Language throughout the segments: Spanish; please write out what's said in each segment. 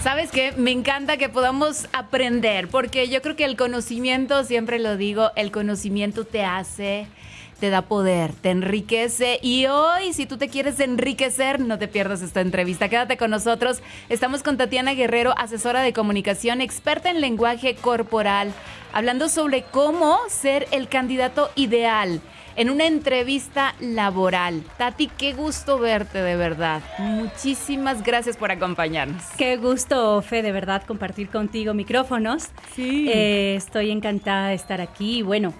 ¿Sabes qué? Me encanta que podamos aprender, porque yo creo que el conocimiento, siempre lo digo, el conocimiento te da poder, te enriquece. Y hoy, si tú te quieres enriquecer, no te pierdas esta entrevista. Quédate con nosotros. Estamos con Tatiana Guerrero, asesora de comunicación, experta en lenguaje corporal, hablando sobre cómo ser el candidato ideal en una entrevista laboral. Tati, qué gusto verte, de verdad. Muchísimas gracias por acompañarnos. Qué gusto, Fe, de verdad, compartir contigo micrófonos. Sí. Estoy encantada de estar aquí. Y bueno,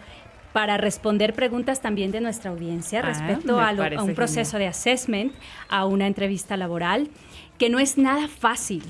para responder preguntas también de nuestra audiencia respecto a un proceso de assessment, a una entrevista laboral, que no es nada fácil.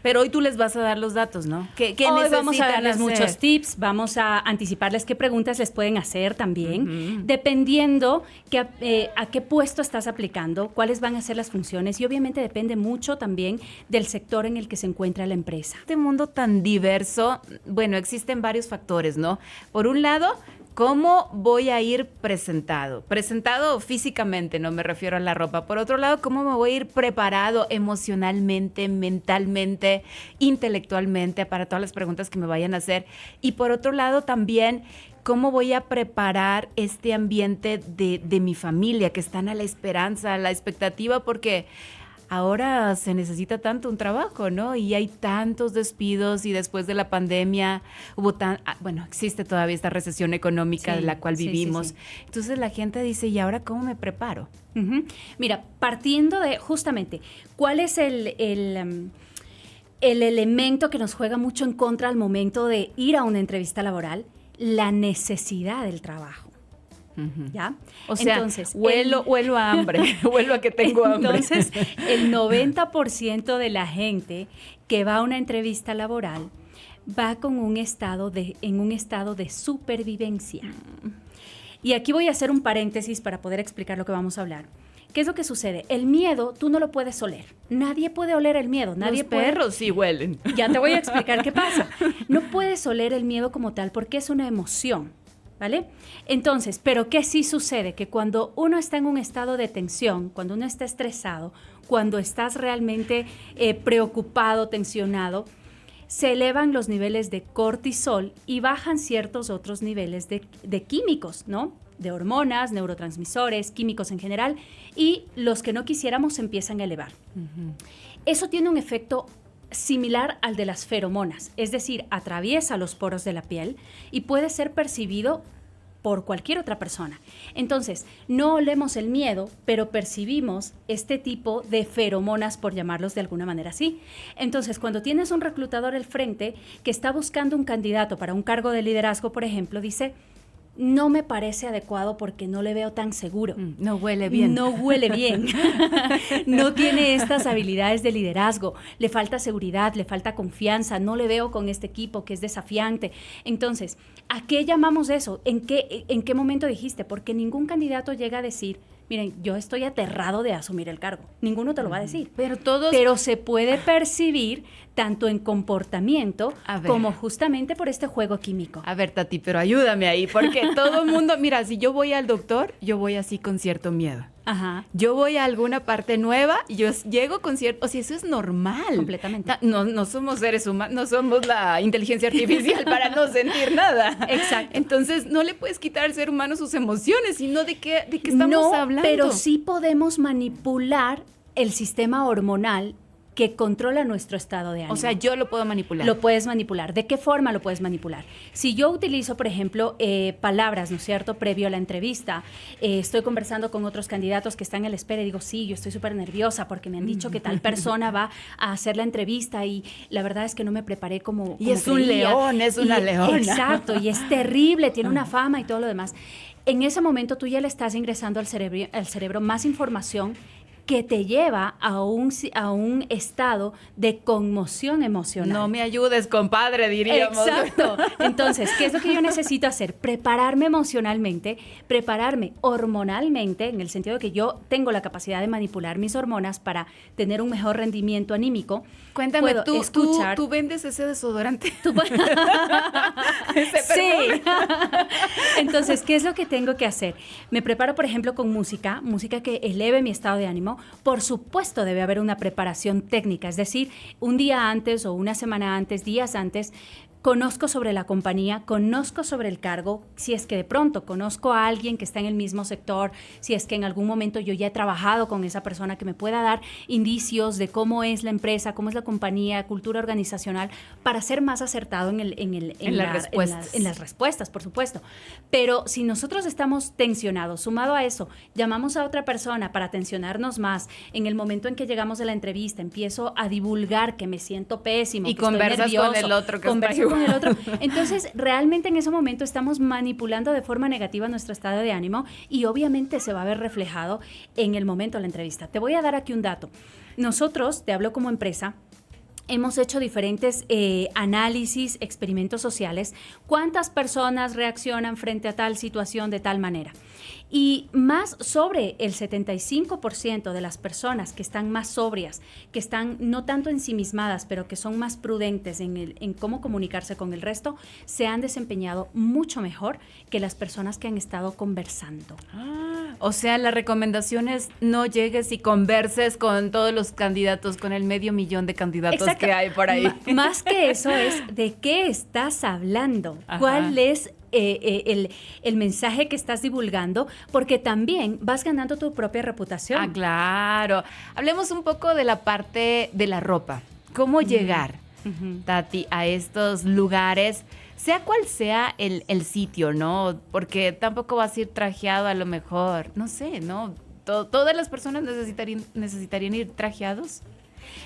Pero hoy tú les vas a dar los datos, ¿no? ¿Qué hoy vamos a darles hacer? Muchos tips, vamos a anticiparles qué preguntas les pueden hacer también, dependiendo a qué puesto estás aplicando, cuáles van a ser las funciones y obviamente depende mucho también del sector en el que se encuentra la empresa. Este mundo tan diverso, bueno, existen varios factores, ¿no? Por un lado, ¿cómo voy a ir presentado? Presentado físicamente, no me refiero a la ropa. Por otro lado, ¿cómo me voy a ir preparado emocionalmente, mentalmente, intelectualmente para todas las preguntas que me vayan a hacer? Y por otro lado también, ¿cómo voy a preparar este ambiente de mi familia, que están a la esperanza, a la expectativa? Porque ahora se necesita tanto un trabajo, ¿no? Y hay tantos despidos y después de la pandemia existe todavía esta recesión económica de la cual vivimos. Sí. Entonces la gente dice, ¿y ahora cómo me preparo? Mira, partiendo de justamente, ¿cuál es el elemento que nos juega mucho en contra al momento de ir a una entrevista laboral? La necesidad del trabajo. ¿Ya? O sea, entonces, huelo a hambre, huelo a que tengo hambre. Entonces, el 90% de la gente que va a una entrevista laboral va en un estado de supervivencia. Y aquí voy a hacer un paréntesis para poder explicar lo que vamos a hablar. ¿Qué es lo que sucede? El miedo, tú no lo puedes oler. Nadie puede oler el miedo. Los perros sí huelen. Ya te voy a explicar qué pasa. No puedes oler el miedo como tal porque es una emoción. ¿Vale? Entonces, ¿pero qué sí sucede? Que cuando uno está en un estado de tensión, cuando uno está estresado, cuando estás realmente preocupado, tensionado, se elevan los niveles de cortisol y bajan ciertos otros niveles de químicos, ¿no? De hormonas, neurotransmisores, químicos en general, y los que no quisiéramos se empiezan a elevar. Eso tiene un efecto similar al de las feromonas, es decir, atraviesa los poros de la piel y puede ser percibido por cualquier otra persona. Entonces, no olemos el miedo, pero percibimos este tipo de feromonas, por llamarlos de alguna manera así. Entonces, cuando tienes un reclutador al frente que está buscando un candidato para un cargo de liderazgo, por ejemplo, dice: no me parece adecuado porque no le veo tan seguro. No huele bien. No huele bien. No tiene estas habilidades de liderazgo. Le falta seguridad, le falta confianza. No le veo con este equipo que es desafiante. Entonces, ¿a qué llamamos eso? ¿En qué momento dijiste? Porque ningún candidato llega a decir: miren, yo estoy aterrado de asumir el cargo. Ninguno te lo va a decir. Pero se puede percibir tanto en comportamiento como justamente por este juego químico. A ver, Tati, pero ayúdame ahí, porque todo el mundo, mira, si yo voy al doctor, yo voy así con cierto miedo. Ajá. Yo voy a alguna parte nueva y yo llego con cierto... O sea, eso es normal. Completamente. No somos seres humanos, no somos la inteligencia artificial para no sentir nada. Exacto. Entonces, no le puedes quitar al ser humano sus emociones, sino de qué estamos hablando. Pero sí podemos manipular el sistema hormonal que controla nuestro estado de ánimo. O sea, yo lo puedo manipular. Lo puedes manipular. ¿De qué forma lo puedes manipular? Si yo utilizo, por ejemplo, palabras, ¿no es cierto?, previo a la entrevista, estoy conversando con otros candidatos que están a la espera y digo, sí, yo estoy súper nerviosa porque me han dicho que tal persona va a hacer la entrevista y la verdad es que no me preparé como Y es creía. un león, es una leona. Exacto, y es terrible, tiene una fama y todo lo demás. En ese momento tú ya le estás ingresando al cerebro más información que te lleva a un estado de conmoción emocional. No me ayudes, compadre, diríamos. Exacto. Entonces, ¿qué es lo que yo necesito hacer? Prepararme emocionalmente, prepararme hormonalmente, en el sentido de que yo tengo la capacidad de manipular mis hormonas para tener un mejor rendimiento anímico. Cuéntame, ¿tú vendes ese desodorante? Sí. Entonces, ¿qué es lo que tengo que hacer? Me preparo, por ejemplo, con música que eleve mi estado de ánimo. ¿no? Por supuesto debe haber una preparación técnica, es decir, un día antes o una semana antes, días antes, conozco sobre la compañía, conozco sobre el cargo, si es que de pronto conozco a alguien que está en el mismo sector, si es que en algún momento yo ya he trabajado con esa persona que me pueda dar indicios de cómo es la empresa, cómo es la compañía, cultura organizacional, para ser más acertado en las respuestas, por supuesto. Pero si nosotros estamos tensionados, sumado a eso, llamamos a otra persona para tensionarnos más, en el momento en que llegamos a la entrevista, empiezo a divulgar que me siento pésimo, y que estoy conversas nervioso, con el otro que converso está con el otro. Entonces, realmente en ese momento estamos manipulando de forma negativa nuestro estado de ánimo y obviamente se va a ver reflejado en el momento de la entrevista. Te voy a dar aquí un dato. Nosotros, te hablo como empresa, hemos hecho diferentes análisis, experimentos sociales. ¿Cuántas personas reaccionan frente a tal situación de tal manera? Y más sobre el 75% de las personas que están más sobrias, que están no tanto ensimismadas, pero que son más prudentes en cómo comunicarse con el resto, se han desempeñado mucho mejor que las personas que han estado conversando. O sea, la recomendación es no llegues y converses con todos los candidatos, con el 500,000 de candidatos. Exacto. Que hay por ahí. Más que eso es de qué estás hablando, ajá, cuál es el mensaje que estás divulgando, porque también vas ganando tu propia reputación. Ah, claro. Hablemos un poco de la parte de la ropa. ¿Cómo llegar, Tati, a estos lugares? Sea cual sea el sitio, ¿no? Porque tampoco vas a ir trajeado a lo mejor. No sé, ¿no? ¿Todas las personas necesitarían ir trajeados?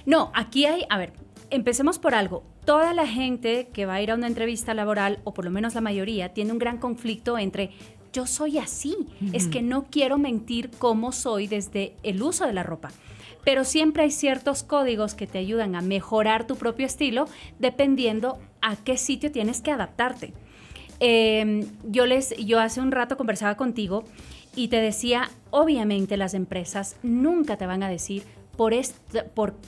No, aquí hay, a ver, empecemos por algo. Toda la gente que va a ir a una entrevista laboral, o por lo menos la mayoría, tiene un gran conflicto entre yo soy así, es que no quiero mentir cómo soy desde el uso de la ropa. Pero siempre hay ciertos códigos que te ayudan a mejorar tu propio estilo dependiendo a qué sitio tienes que adaptarte. Yo hace un rato conversaba contigo y te decía, obviamente las empresas nunca te van a decir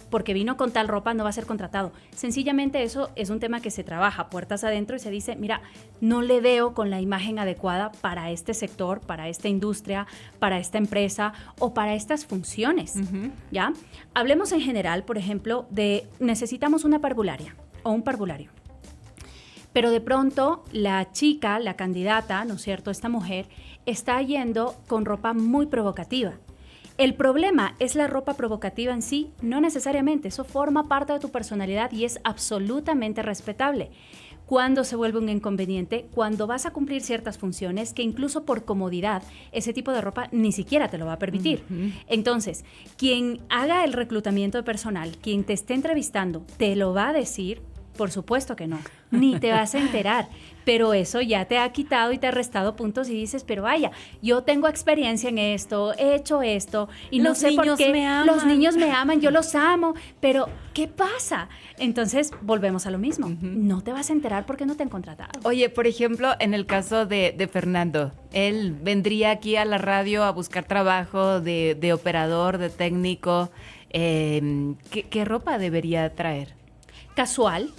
porque vino con tal ropa no va a ser contratado. Sencillamente eso es un tema que se trabaja puertas adentro y se dice, mira, no le veo con la imagen adecuada para este sector, para esta industria, para esta empresa o para estas funciones, ¿ya? Hablemos en general, por ejemplo, de necesitamos una parvularia o un parvulario. Pero de pronto la chica, la candidata, ¿no es cierto?, esta mujer está yendo con ropa muy provocativa. El problema es la ropa provocativa en sí, no necesariamente, eso forma parte de tu personalidad y es absolutamente respetable. ¿Cuándo se vuelve un inconveniente? Cuando vas a cumplir ciertas funciones que incluso por comodidad ese tipo de ropa ni siquiera te lo va a permitir. Entonces, quien haga el reclutamiento de personal, quien te esté entrevistando, ¿te lo va a decir? Por supuesto que no, ni te vas a enterar, pero eso ya te ha quitado y te ha restado puntos y dices, pero vaya, yo tengo experiencia en esto, he hecho esto y no sé por qué los niños me aman, yo los amo, pero ¿qué pasa? Entonces volvemos a lo mismo, no te vas a enterar porque no te han contratado. Oye, por ejemplo, en el caso de Fernando, él vendría aquí a la radio a buscar trabajo de operador, de técnico, ¿qué ropa debería traer? Casual.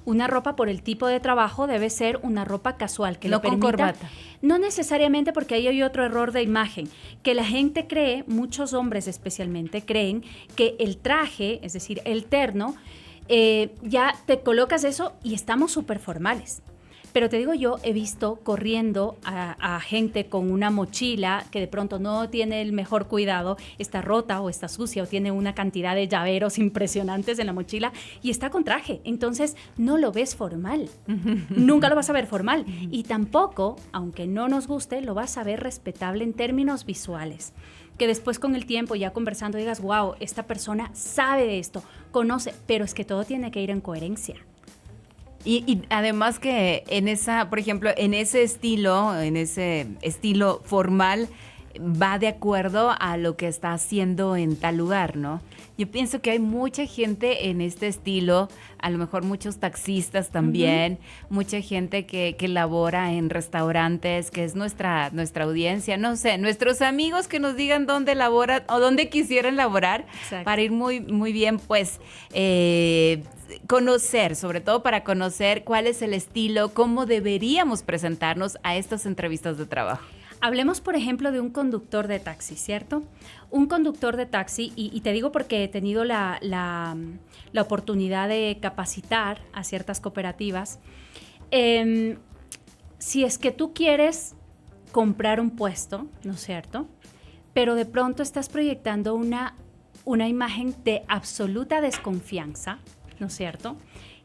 Una ropa por el tipo de trabajo debe ser una ropa casual que no le permita, con corbata. No necesariamente, porque ahí hay otro error de imagen, que la gente cree, muchos hombres especialmente, creen que el traje, es decir, el terno, ya te colocas eso y estamos súper formales. Pero te digo, yo he visto corriendo a gente con una mochila que de pronto no tiene el mejor cuidado, está rota o está sucia o tiene una cantidad de llaveros impresionantes en la mochila y está con traje. Entonces no lo ves formal. Nunca lo vas a ver formal. Y tampoco, aunque no nos guste, lo vas a ver respetable en términos visuales. Que después con el tiempo, ya conversando, digas, wow, esta persona sabe de esto, conoce, pero es que todo tiene que ir en coherencia. Y además que por ejemplo, en ese estilo formal, va de acuerdo a lo que está haciendo en tal lugar, ¿no? Yo pienso que hay mucha gente en este estilo, a lo mejor muchos taxistas también, mucha gente que labora en restaurantes, que es nuestra audiencia, no sé, nuestros amigos que nos digan dónde laboran o dónde quisieran laborar. Exacto. Para ir muy, muy bien, pues, conocer, sobre todo para conocer cuál es el estilo, cómo deberíamos presentarnos a estas entrevistas de trabajo. Hablemos, por ejemplo, de un conductor de taxi, ¿cierto? Un conductor de taxi, y te digo porque he tenido la oportunidad de capacitar a ciertas cooperativas. Si es que tú quieres comprar un puesto, ¿no es cierto? Pero de pronto estás proyectando una imagen de absoluta desconfianza, ¿no es cierto?,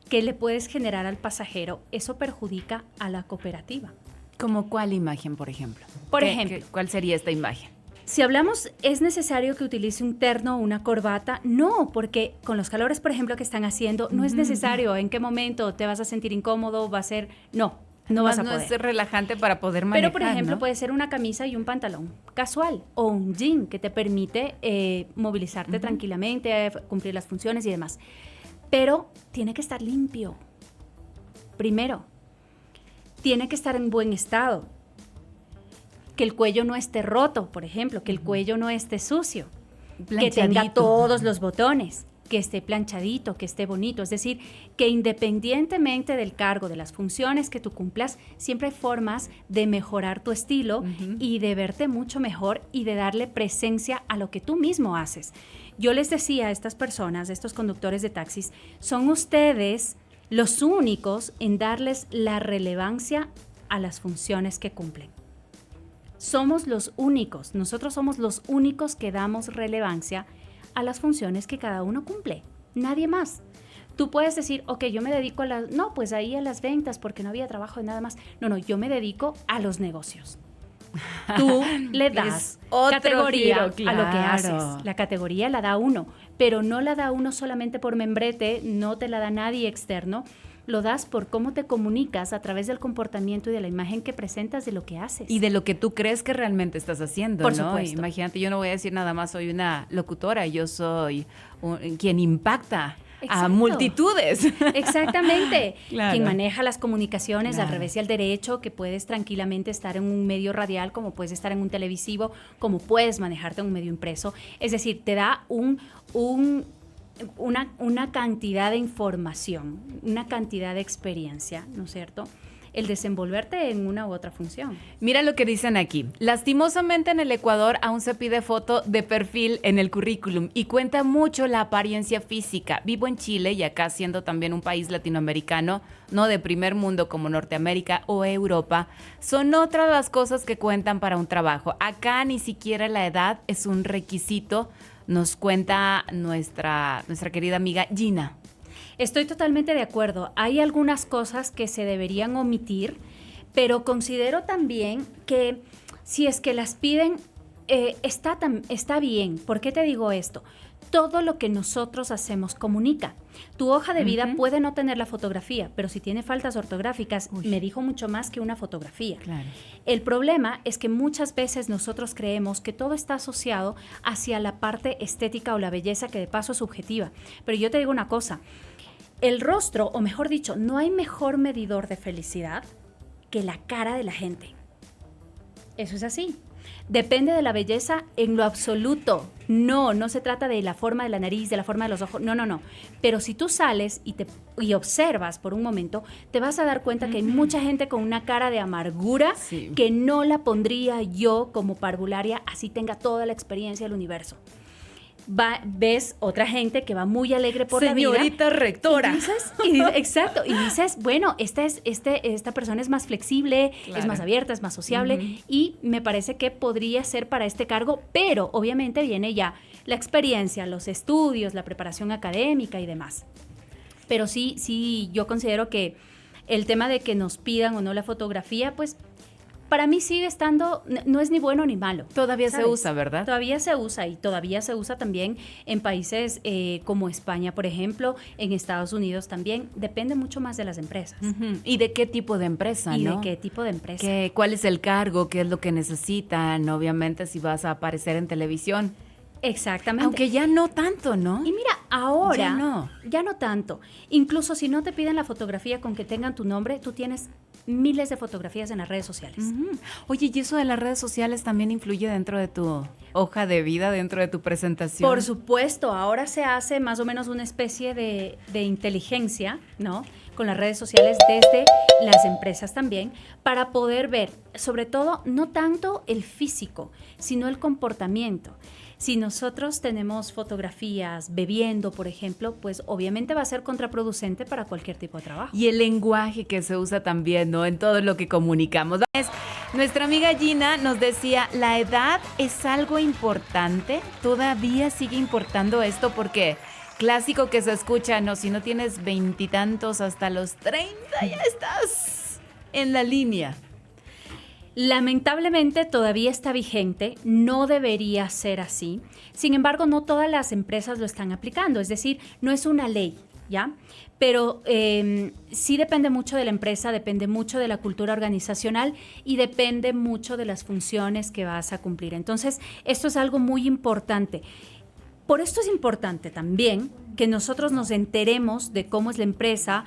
que le puedes generar al pasajero, eso perjudica a la cooperativa. ¿Cómo cuál imagen, por ejemplo? Por ejemplo. ¿Cuál sería esta imagen? Si hablamos, ¿es necesario que utilice un terno o una corbata? No, porque con los calores, por ejemplo, que están haciendo, no es necesario. ¿En qué momento te vas a sentir incómodo? ¿Va a ser...? No vas a poder. No es relajante para poder manejar, pero, por ejemplo, ¿no? puede ser una camisa y un pantalón casual o un jean que te permite movilizarte tranquilamente, cumplir las funciones y demás. Pero tiene que estar limpio. Primero, tiene que estar en buen estado. Que el cuello no esté roto, por ejemplo, que el cuello no esté sucio, que tenga todos los botones, que esté planchadito, que esté bonito. Es decir, que independientemente del cargo, de las funciones que tú cumplas, siempre hay formas de mejorar tu estilo y de verte mucho mejor y de darle presencia a lo que tú mismo haces. Yo les decía a estas personas, a estos conductores de taxis, son ustedes los únicos en darles la relevancia a las funciones que cumplen. Somos los únicos, nosotros somos los únicos que damos relevancia a las funciones que cada uno cumple, nadie más. Tú puedes decir, ok, yo me dedico a las... No, pues ahí a las ventas porque no había trabajo de nada más. No, yo me dedico a los negocios. Tú le das categoría giro, a lo que haces. La categoría la da uno, pero no la da uno solamente por membrete, no te la da nadie externo. Lo das por cómo te comunicas a través del comportamiento y de la imagen que presentas de lo que haces. Y de lo que tú crees que realmente estás haciendo, por ¿no? supuesto. Imagínate, yo no voy a decir nada más, soy una locutora, yo soy quien impacta a multitudes. Exactamente. Claro. Quien maneja las comunicaciones Claro. al revés y al derecho, que puedes tranquilamente estar en un medio radial, como puedes estar en un televisivo, como puedes manejarte en un medio impreso. Es decir, te da una cantidad de información, una cantidad de experiencia, ¿no es cierto?, el desenvolverte en una u otra función. Mira lo que dicen aquí. Lastimosamente en el Ecuador aún se pide foto de perfil en el currículum y cuenta mucho la apariencia física. Vivo en Chile y acá, siendo también un país latinoamericano, no de primer mundo como Norteamérica o Europa, son otras las cosas que cuentan para un trabajo. Acá ni siquiera la edad es un requisito, nos cuenta nuestra querida amiga Gina. Estoy totalmente de acuerdo. Hay algunas cosas que se deberían omitir, pero considero también que si es que las piden, está bien. ¿Por qué te digo esto? Todo lo que nosotros hacemos comunica. Tu hoja de vida puede no tener la fotografía, pero si tiene faltas ortográficas, me dijo mucho más que una fotografía. Claro. El problema es que muchas veces nosotros creemos que todo está asociado hacia la parte estética o la belleza, que de paso es subjetiva. Pero yo te digo una cosa. El rostro, o mejor dicho, no hay mejor medidor de felicidad que la cara de la gente. Eso es así. Depende de la belleza en lo absoluto. No se trata de la forma de la nariz, de la forma de los ojos. No. Pero si tú sales y observas por un momento, te vas a dar cuenta que hay mucha gente con una cara de amargura que no la pondría yo como parvularia, así tenga toda la experiencia del universo. Ves otra gente que va muy alegre por la vida. Señorita rectora. Exacto. Y dices, bueno, esta persona es más flexible, claro, es más abierta, es más sociable, y me parece que podría ser para este cargo, pero obviamente viene ya la experiencia, los estudios, la preparación académica y demás. Pero sí, yo considero que el tema de que nos pidan o no la fotografía, pues para mí sigue estando, no es ni bueno ni malo. Todavía ¿sabes? se usa, ¿verdad? Todavía se usa, y todavía se usa también en países como España, por ejemplo, en Estados Unidos también. Depende mucho más de las empresas. ¿Y de qué tipo de empresa, ¿Y no? de qué tipo de empresa? ¿Cuál es el cargo? ¿Qué es lo que necesitan? Obviamente si vas a aparecer en televisión. Exactamente. Aunque ya no tanto, ¿no? Y mira, ahora Ya no. tanto. Incluso si no te piden la fotografía con que tengan tu nombre, tú tienes miles de fotografías en las redes sociales. Oye, ¿y eso de las redes sociales también influye dentro de tu hoja de vida, dentro de tu presentación? Por supuesto, ahora se hace más o menos una especie de inteligencia, ¿no?, con las redes sociales desde las empresas también, para poder ver, sobre todo, no tanto el físico, sino el comportamiento. Si nosotros tenemos fotografías bebiendo, por ejemplo, pues obviamente va a ser contraproducente para cualquier tipo de trabajo. Y el lenguaje que se usa también, ¿no? En todo lo que comunicamos. Nuestra amiga Gina nos decía, ¿la edad es algo importante? ¿Todavía sigue importando esto? Porque clásico que se escucha, no, si no tienes veintitantos hasta los 30 ya estás en la línea. Lamentablemente todavía está vigente, no debería ser así. Sin embargo, no todas las empresas lo están aplicando, es decir, no es una ley, ¿ya? Pero sí depende mucho de la empresa, depende mucho de la cultura organizacional y depende mucho de las funciones que vas a cumplir. Entonces, esto es algo muy importante. Por esto es importante también que nosotros nos enteremos de cómo es la empresa,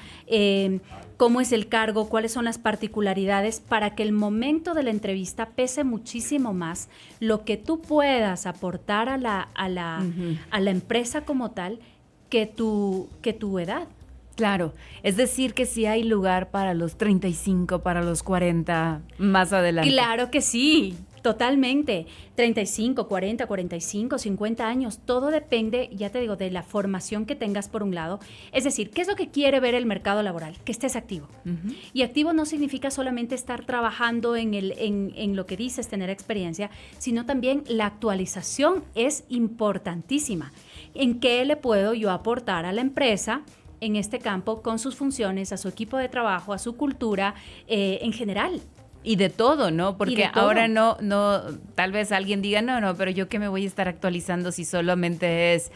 cómo es el cargo, cuáles son las particularidades, para que el momento de la entrevista pese muchísimo más lo que tú puedas aportar a la empresa como tal que tu edad. Claro, es decir que sí hay lugar para los 35, para los 40 más adelante. Claro que sí. Totalmente, 35, 40, 45, 50 años, todo depende, ya te digo, de la formación que tengas por un lado. Es decir, ¿qué es lo que quiere ver el mercado laboral? Que estés activo. Uh-huh. Y activo no significa solamente estar trabajando en lo que dices, tener experiencia, sino también la actualización es importantísima. ¿En qué le puedo yo aportar a la empresa en este campo con sus funciones, a su equipo de trabajo, a su cultura en general? Y de todo, ¿no? Porque ahora no, tal vez alguien diga, no, pero yo qué me voy a estar actualizando si solamente es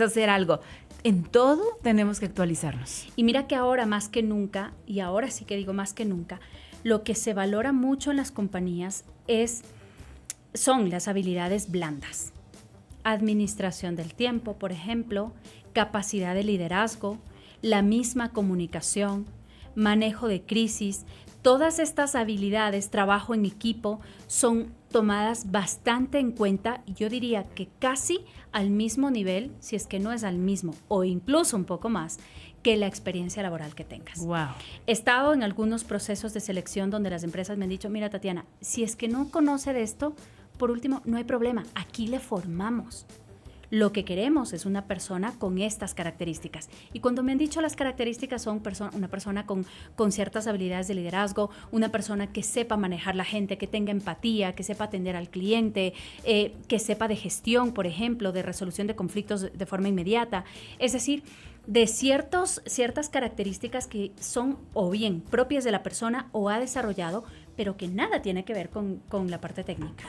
hacer algo. En todo tenemos que actualizarnos. Y mira que ahora más que nunca, y ahora sí que digo más que nunca, lo que se valora mucho en las compañías son las habilidades blandas. Administración del tiempo, por ejemplo, capacidad de liderazgo, la misma comunicación, manejo de crisis. Todas estas habilidades, trabajo en equipo, son tomadas bastante en cuenta, yo diría que casi al mismo nivel, si es que no es al mismo, o incluso un poco más, que la experiencia laboral que tengas. Wow. He estado en algunos procesos de selección donde las empresas me han dicho, mira, Tatiana, si es que no conoce de esto, por último, no hay problema, aquí le formamos. Lo que queremos es una persona con estas características. Y cuando me han dicho las características son una persona con ciertas habilidades de liderazgo, una persona que sepa manejar la gente, que tenga empatía, que sepa atender al cliente, que sepa de gestión, por ejemplo, de resolución de conflictos de forma inmediata. Es decir, de ciertas características que son o bien propias de la persona o ha desarrollado, pero que nada tiene que ver con la parte técnica.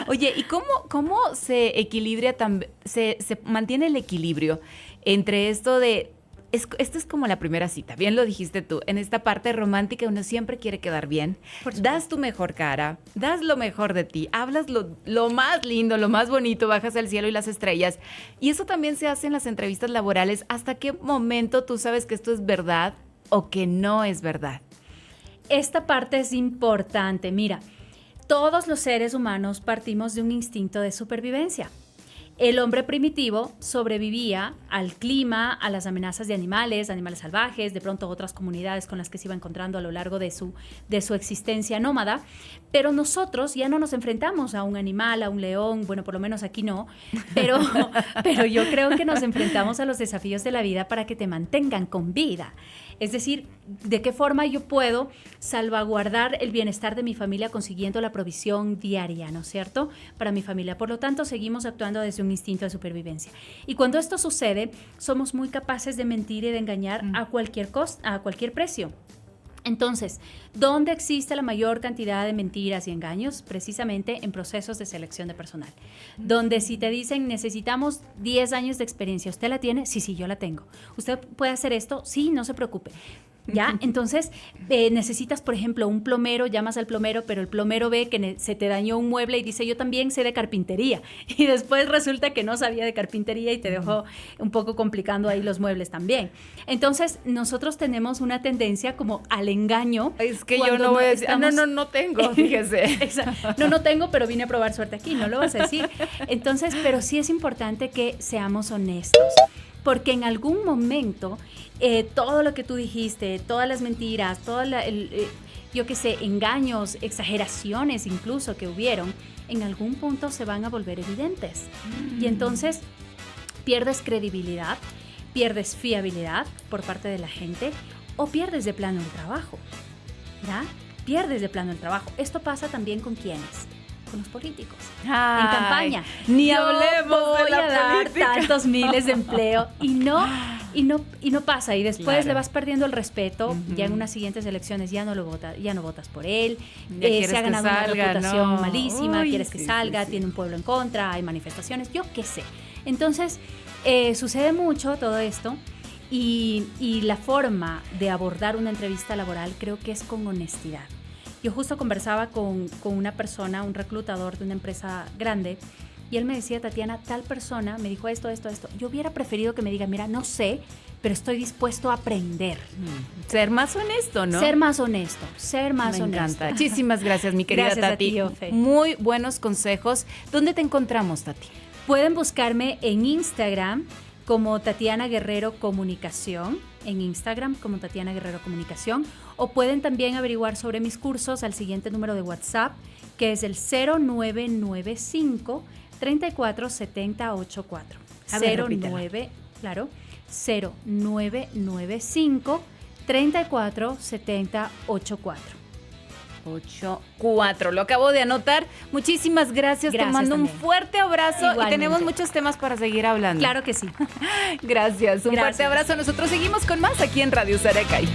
Oye, ¿y cómo se equilibra, se mantiene el equilibrio entre esto de... Esto es como la primera cita, bien lo dijiste tú, en esta parte romántica uno siempre quiere quedar bien, das tu mejor cara, das lo mejor de ti, hablas lo más lindo, lo más bonito, bajas al cielo y las estrellas, y eso también se hace en las entrevistas laborales. ¿Hasta qué momento tú sabes que esto es verdad o que no es verdad? Esta parte es importante. Mira, todos los seres humanos partimos de un instinto de supervivencia. El hombre primitivo sobrevivía al clima, a las amenazas de animales salvajes, de pronto otras comunidades con las que se iba encontrando a lo largo de su existencia nómada, pero nosotros ya no nos enfrentamos a un animal, a un león, bueno, por lo menos aquí no, pero yo creo que nos enfrentamos a los desafíos de la vida para que te mantengan con vida. Es decir, ¿de qué forma yo puedo salvaguardar el bienestar de mi familia consiguiendo la provisión diaria, ¿no es cierto?, para mi familia? Por lo tanto, seguimos actuando desde un instinto de supervivencia. Y cuando esto sucede, somos muy capaces de mentir y de engañar a cualquier precio. Entonces, ¿dónde existe la mayor cantidad de mentiras y engaños? Precisamente en procesos de selección de personal. Donde si te dicen, necesitamos 10 años de experiencia, ¿usted la tiene? Sí, yo la tengo. ¿Usted puede hacer esto? Sí, no se preocupe. ¿Ya? Entonces, necesitas, por ejemplo, un plomero, llamas al plomero, pero el plomero ve que se te dañó un mueble y dice, yo también sé de carpintería. Y después resulta que no sabía de carpintería y te dejó un poco complicando ahí los muebles también. Entonces, nosotros tenemos una tendencia como al engaño. Es que yo no voy a decir, no tengo, fíjese. No tengo, pero vine a probar suerte aquí, no lo vas a decir. Entonces, pero sí es importante que seamos honestos. Porque en algún momento todo lo que tú dijiste, todas las mentiras, yo qué sé, engaños, exageraciones incluso que hubieron, en algún punto se van a volver evidentes. Y entonces pierdes credibilidad, pierdes fiabilidad por parte de la gente o pierdes de plano el trabajo. ¿Ya? Pierdes de plano el trabajo. Esto pasa también con ¿quiénes? Con los políticos. Ay, en campaña. Ni hablemos de la voy a dar política. tantos miles de empleo y no pasa. Y después Claro. le vas perdiendo el respeto. Ujú. Ya en unas siguientes elecciones ya no votas por él. Ya quieres se ha que ganado salga, una reputación ¿no? malísima. Uy, Quieres que sí, salga, sí, sí. tiene un pueblo en contra, hay manifestaciones, yo qué sé. Entonces, sucede mucho todo esto. Y la forma de abordar una entrevista laboral creo que es con honestidad. Yo justo conversaba con una persona, un reclutador de una empresa grande, y él me decía, Tatiana, tal persona me dijo esto. Yo hubiera preferido que me diga, mira, no sé, pero estoy dispuesto a aprender. Ser más honesto, ¿no? Ser más honesto, ser más Me honesto. encanta. Muchísimas gracias, mi querida Gracias a Tati. ti, Ofe. Muy buenos consejos. ¿Dónde te encontramos, Tati? Pueden buscarme en Instagram como Tatiana Guerrero Comunicación, en Instagram como Tatiana Guerrero Comunicación, o pueden también averiguar sobre mis cursos al siguiente número de WhatsApp, que es el 0995 347084. A ver, repítelo. 0995 347084. 84. Lo acabo de anotar. Muchísimas gracias. Te Gracias mando un también. fuerte abrazo. Igualmente. Y tenemos muchos temas para seguir hablando. Claro que sí. Gracias. Un fuerte Gracias. abrazo. Nosotros seguimos con más aquí en Radio Saracay.